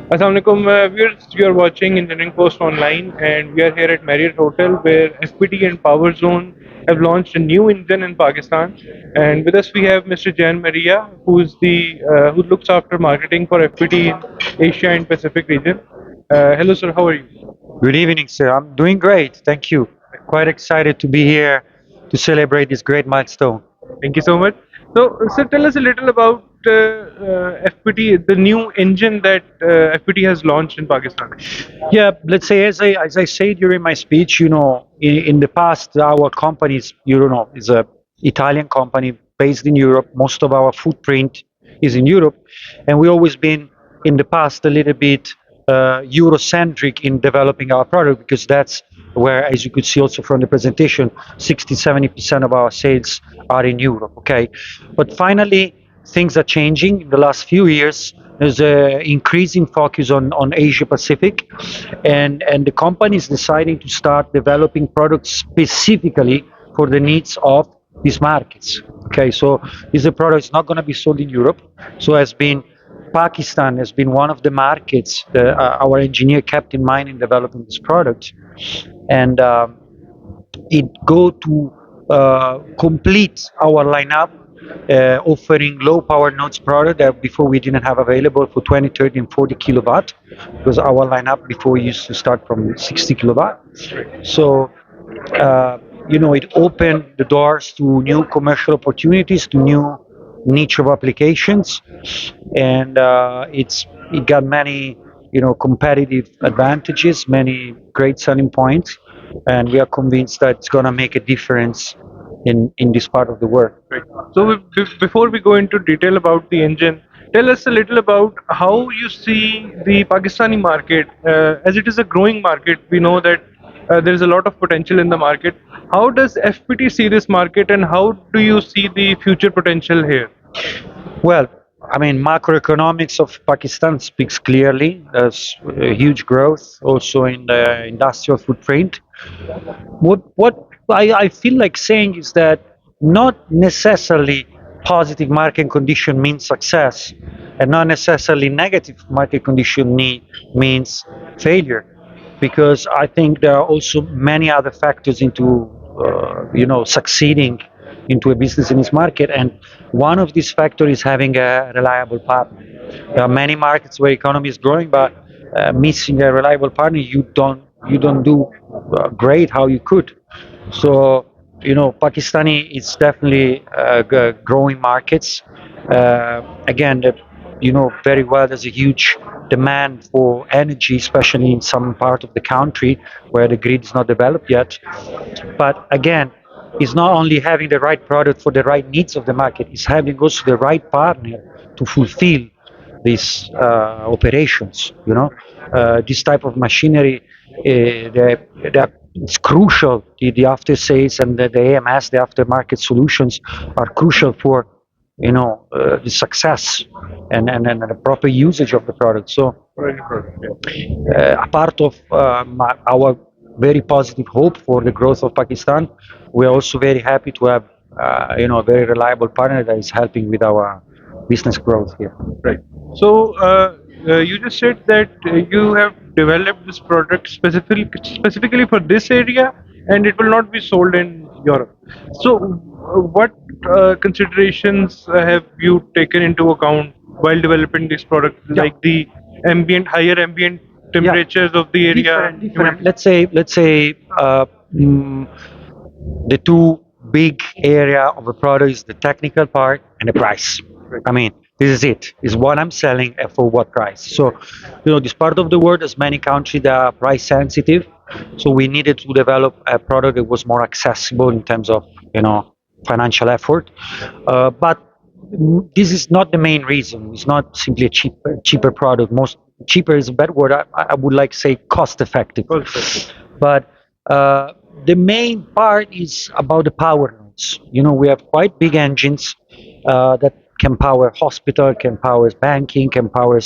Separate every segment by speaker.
Speaker 1: Assalamu alaikum, viewers. You are watching Engineering Post Online, and we are here at Marriott Hotel, where FPT and Power Zone have launched a new engine in Pakistan. And with us, we have Mr. Gianmaria, who looks after marketing for FPT in Asia and Pacific region. Hello, sir. How are you?
Speaker 2: Good evening, sir. I'm doing great. Thank you. Quite excited to be here to celebrate this great milestone.
Speaker 1: Thank you so much. So, sir, tell us a little about FPT, the new engine that FPT has launched in Pakistan.
Speaker 2: Yeah, let's say as I said during my speech, in the past, our companies, is a Italian company based in Europe. Most of our footprint is in Europe, and we always been in the past a little bit Eurocentric in developing our product because that's where, as you could see also from the presentation, 60-70% of our sales are in Europe. Okay, but finally things are changing in the last few years. There's an increasing focus on Asia Pacific, and the company is deciding to start developing products specifically for the needs of these markets. Okay, so this is a product that's not going to be sold in Europe. So has been Pakistan has been one of the markets that our engineer kept in mind in developing this product, and it go to complete our lineup, offering low power nodes product that before we didn't have available for 20, 30, and 40 kilowatt, because our lineup before used to start from 60 kilowatt. So it opened the doors to new commercial opportunities, to new niche of applications, and it got many competitive advantages, many great selling points, and we are convinced that it's going to make a difference in this part of the world.
Speaker 1: Right. So before we go into detail about the engine, tell us a little about how you see the Pakistani market, as it is a growing market. We know that there is a lot of potential in the market. How does FPT see this market, and how do you see the future potential here?
Speaker 2: Well, I mean, macroeconomics of Pakistan speaks clearly. There's huge growth also in the industrial footprint. What I feel like saying is that not necessarily positive market condition means success, and not necessarily negative market condition means failure, because I think there are also many other factors into succeeding into a business in this market, and one of these factors is having a reliable partner. There are many markets where economy is growing, but missing a reliable partner, you don't do great how you could. So Pakistani is definitely growing markets. Again, very well. There's a huge demand for energy, especially in some part of the country where the grid is not developed yet. But again, it's not only having the right product for the right needs of the market; it's having also the right partner to fulfill these operations. This type of machinery, it's crucial. The after sales and the AMS, the aftermarket solutions, are crucial for the success and the proper usage of the product. So a part of our very positive hope for the growth of Pakistan, we're also very happy to have a very reliable partner that is helping with our business growth here.
Speaker 1: Right. So you just said that you have developed this product specifically for this area, and it will not be sold in Europe. So, what considerations have you taken into account while developing this product,
Speaker 2: Yeah.
Speaker 1: like the higher ambient
Speaker 2: Yeah,
Speaker 1: temperatures of the area?
Speaker 2: different. Let's say mm, the two big area of a product is the technical part and the price. I mean, this is it. Is what I'm selling and for what price. So, this part of the world, there's many countries that are price sensitive. So we needed to develop a product that was more accessible in terms of financial effort. But this is not the main reason. It's not simply a cheaper product. Most cheaper is a bad word. I would like to say cost effective. But the main part is about the power nodes. We have quite big engines that can power hospital, can power banking, can power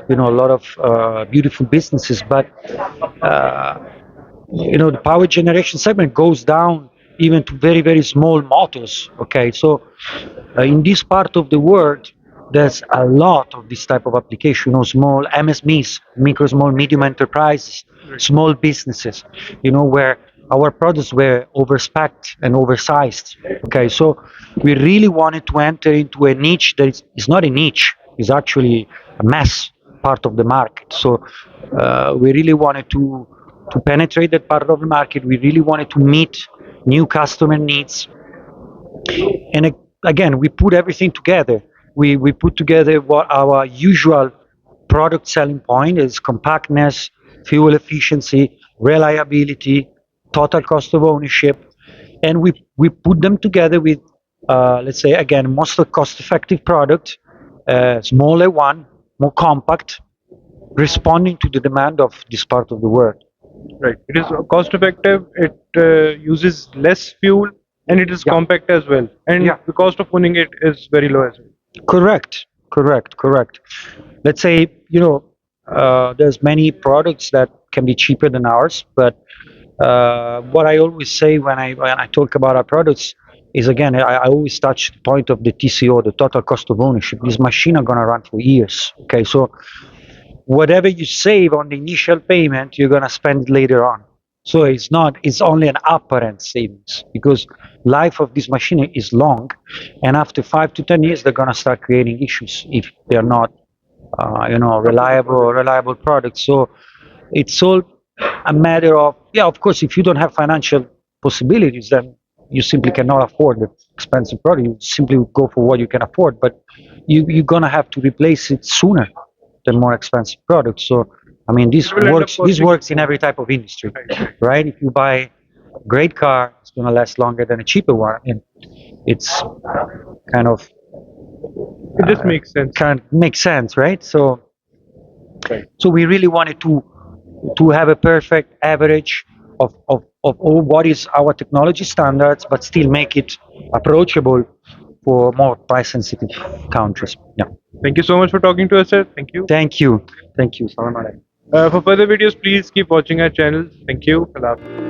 Speaker 2: a lot of beautiful businesses. But the power generation segment goes down even to very, very small motors. Okay, so in this part of the world, there's a lot of this type of application, small MSMEs, micro, small, medium enterprises, small businesses, where our products were overspec'd and oversized. Okay, so we really wanted to enter into a niche that is not a niche, it's actually a mass part of the market. So we really wanted to penetrate that part of the market. We really wanted to meet new customer needs. And again, we put everything together. We put together what our usual product selling point is: compactness, fuel efficiency, reliability, total cost of ownership, and we put them together with, let's say again, most cost effective product, smaller one, more compact, responding to the demand of this part of the world.
Speaker 1: Right. It is cost effective. It uses less fuel, and it is
Speaker 2: Yeah.
Speaker 1: compact as well. And
Speaker 2: Yeah.
Speaker 1: the cost of owning it is very low as well.
Speaker 2: Correct. Let's say, there's many products that can be cheaper than ours, but what I always say when I talk about our products is, again, I always touch the point of the TCO, the total cost of ownership. These machines are gonna run for years. Okay, so whatever you save on the initial payment, you're gonna spend later on. So it's only an apparent savings, because life of this machine is long, and after 5 to 10 years, they're gonna start creating issues if they're not, reliable products. So it's all a matter of, yeah, of course, if you don't have financial possibilities, then you simply cannot afford the expensive product. You simply go for what you can afford, but you're gonna have to replace it sooner than more expensive products. So, I mean, this
Speaker 1: It will end up
Speaker 2: works. This
Speaker 1: costing
Speaker 2: works in every type of industry, right? If you buy a great car, it's gonna last longer than a cheaper one, and it's kind of
Speaker 1: It just makes sense.
Speaker 2: makes sense, right? So,
Speaker 1: Right.
Speaker 2: so we really wanted to have a perfect average of all what is our technology standards, but still make it approachable for more price sensitive countries. Yeah.
Speaker 1: Thank you so much for talking to us, sir. Thank you.
Speaker 2: Thank you. Thank you. Salam alaikum.
Speaker 1: For further videos, please keep watching our channel. Thank you. Allah Hafiz.